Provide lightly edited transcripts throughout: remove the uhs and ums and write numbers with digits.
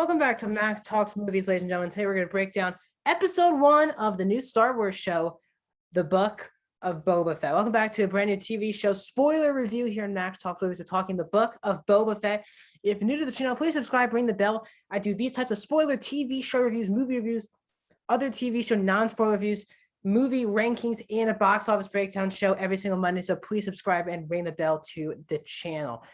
Welcome back to Max Talks Movies, ladies and gentlemen. Today we're going to break down episode 1 of the new Star Wars show, The Book of Boba Fett. Welcome back to a brand new TV show spoiler review here in Max Talks Movies. We're talking The Book of Boba Fett. If you're new to the channel, please subscribe, ring the bell. I do these types of spoiler TV show reviews, movie reviews, other TV show non-spoiler reviews, movie rankings, and a box office breakdown show every single Monday. So please subscribe and ring the bell to the channel.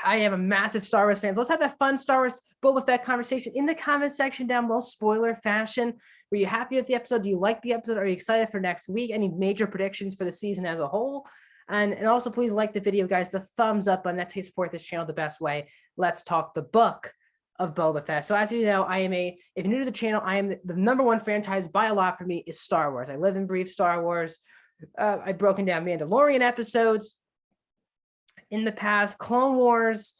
I am a massive Star Wars fan. So let's have that fun Star Wars Boba Fett conversation in the comment section down below, spoiler fashion. Were you happy with the episode? Do you like the episode? Are you excited for next week? Any major predictions for the season as a whole? And also please like the video, guys. The thumbs up button, that's how you support this channel the best way. Let's talk the book of Boba Fett. So as you know, if you're new to the channel, I am the number one franchise by a lot for me is Star Wars. I live and breathe Star Wars. I've broken down Mandalorian episodes in the past, Clone Wars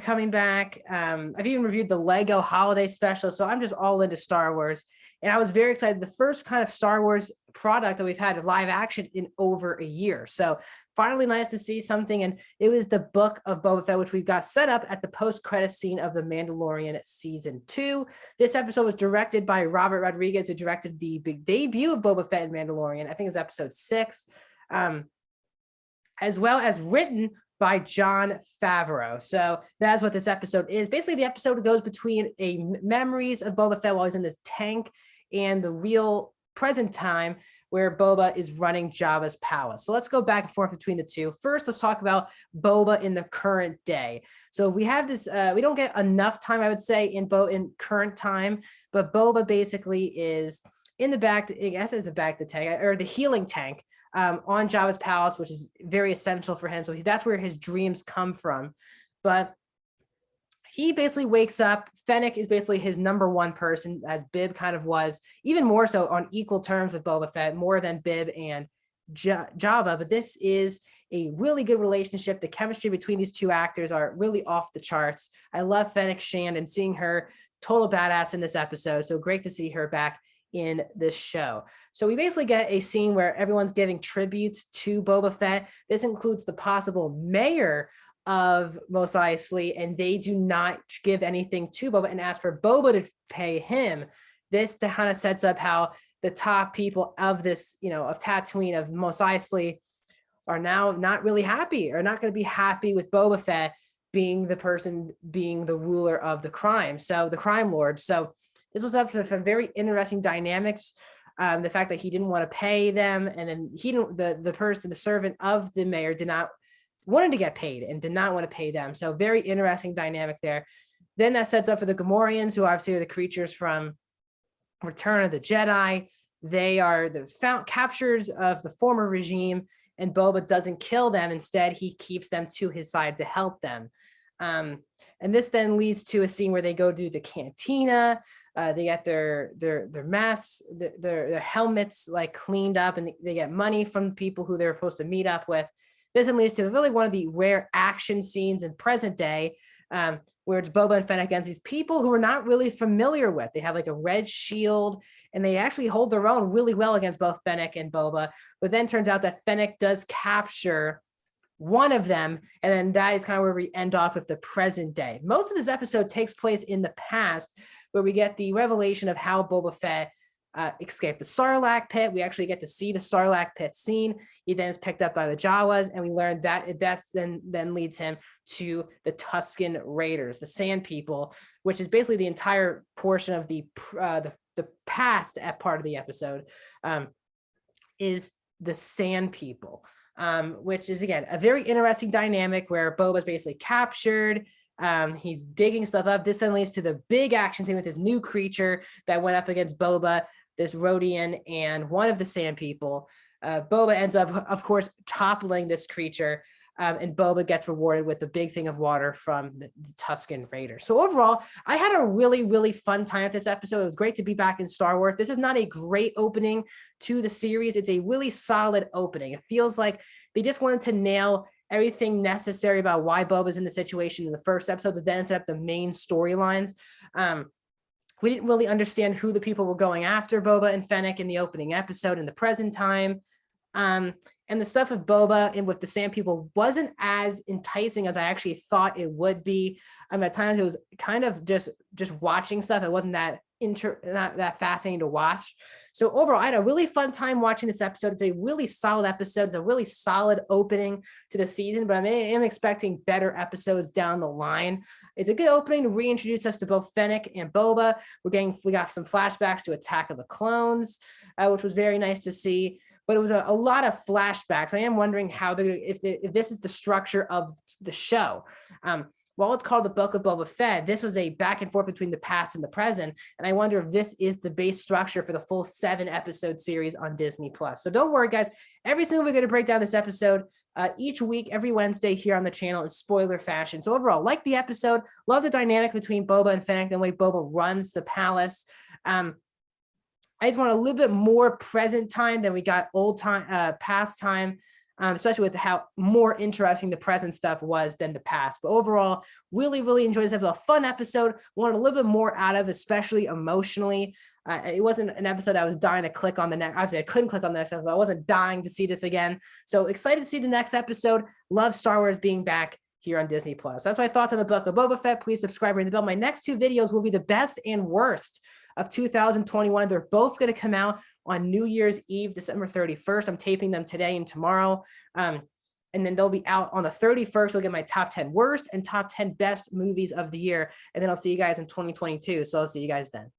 coming back. I've even reviewed the Lego holiday special. So I'm just all into Star Wars. And I was very excited. The first kind of Star Wars product that we've had live action in over a year. So finally nice to see something. And it was the Book of Boba Fett, which we've got set up at the post-credit scene of The Mandalorian season 2. This episode was directed by Robert Rodriguez, who directed the big debut of Boba Fett in Mandalorian. I think it was episode 6. As well as written by Jon Favreau. So that's what this episode is. Basically, the episode goes between memories of Boba Fett while he's in this tank and the real present time where Boba is running Jabba's palace. So let's go back and forth between the two. First, let's talk about Boba in the current day. So we have this, we don't get enough time, I would say, in current time, but Boba basically is in the back, I guess it's the back of the tank, or the healing tank, on Jabba's palace, which is very essential for him. So that's where his dreams come from. But he basically wakes up. Fennec is basically his number one person, as Bib kind of was, even more so on equal terms with Boba Fett, more than Bib and Jabba. But this is a really good relationship. The chemistry between these two actors are really off the charts. I love Fennec Shand and seeing her total badass in this episode. So great to see her back in this show. So we basically get a scene where everyone's giving tribute to Boba Fett. This includes the possible mayor of Mos Eisley, and they do not give anything to Boba and ask for Boba to pay him. This kind of sets up how the top people of this, of Tatooine, of Mos Eisley, are now not really happy, or not going to be happy with Boba Fett being the person, being the ruler of the crime. So the crime lord. So this was up to some very interesting dynamics. The fact that he didn't want to pay them, and then the servant of the mayor wanted to get paid and did not want to pay them. So very interesting dynamic there. Then that sets up for the Gamorreans, who obviously are the creatures from Return of the Jedi. They are the captures of the former regime, and Boba doesn't kill them. Instead, he keeps them to his side to help them. And this then leads to a scene where they go to the cantina. They get their masks, their helmets like cleaned up, and they get money from people who they're supposed to meet up with. This then leads to really one of the rare action scenes in present day, where it's Boba and Fennec against these people who we're not really familiar with. They have like a red shield, and they actually hold their own really well against both Fennec and Boba. But then turns out that Fennec does capture one of them, and then that is kind of where we end off with the present day. Most of this episode takes place in the past, where we get the revelation of how Boba Fett escaped the Sarlacc pit. We actually get to see the Sarlacc pit scene. He then is picked up by the Jawas, and we learn that then leads him to the Tusken Raiders, the Sand People, which is basically the entire portion of the past part of the episode, is the Sand People, which is, again, a very interesting dynamic where Boba's basically captured. He's digging stuff up. This then leads to the big action scene with this new creature that went up against Boba, this Rodian, and one of the Sand People. Boba ends up, of course, toppling this creature, and Boba gets rewarded with the big thing of water from the Tusken Raiders. So overall, I had a really, really fun time at this episode. It was great to be back in Star Wars. This is not a great opening to the series. It's a really solid opening. It feels like they just wanted to nail everything necessary about why Boba's in the situation in the first episode to then set up the main storylines. We didn't really understand who the people were going after Boba and Fennec in the opening episode in the present time. And And the stuff with Boba and with the Sand People wasn't as enticing as I actually thought it would be. At times it was kind of just watching stuff. It wasn't that not that fascinating to watch. So overall, I had a really fun time watching this episode. It's a really solid episode. It's a really solid opening to the season, but I am expecting better episodes down the line. It's a good opening to reintroduce us to both Fennec and Boba. We got some flashbacks to Attack of the Clones, which was very nice to see. But it was a lot of flashbacks. I am wondering how if this is the structure of the show. While it's called the Book of Boba Fett, this was a back and forth between the past and the present. And I wonder if this is the base structure for the full 7-episode series on Disney Plus. So don't worry, guys. Every single week, we're going to break down this episode each week, every Wednesday here on the channel in spoiler fashion. So overall, like the episode, love the dynamic between Boba and Fennec, the way Boba runs the palace. I just want a little bit more present time than we got past time. Especially with how more interesting the present stuff was than the past. But overall, really, really enjoyed this episode. A fun episode. Wanted a little bit more out of, especially emotionally. It wasn't an episode I was dying to click on the next. Obviously, I couldn't click on the next episode. I wasn't dying to see this again. So excited to see the next episode. Love Star Wars being back here on Disney Plus. That's my thoughts on the Book of Boba Fett. Please subscribe, ring the bell. My next 2 videos will be the best and worst of 2021. They're both going to come out on New Year's Eve, December 31st. I'm taping them today and tomorrow. And then they'll be out on the 31st. I'll get my top 10 worst and top 10 best movies of the year. And then I'll see you guys in 2022. So I'll see you guys then.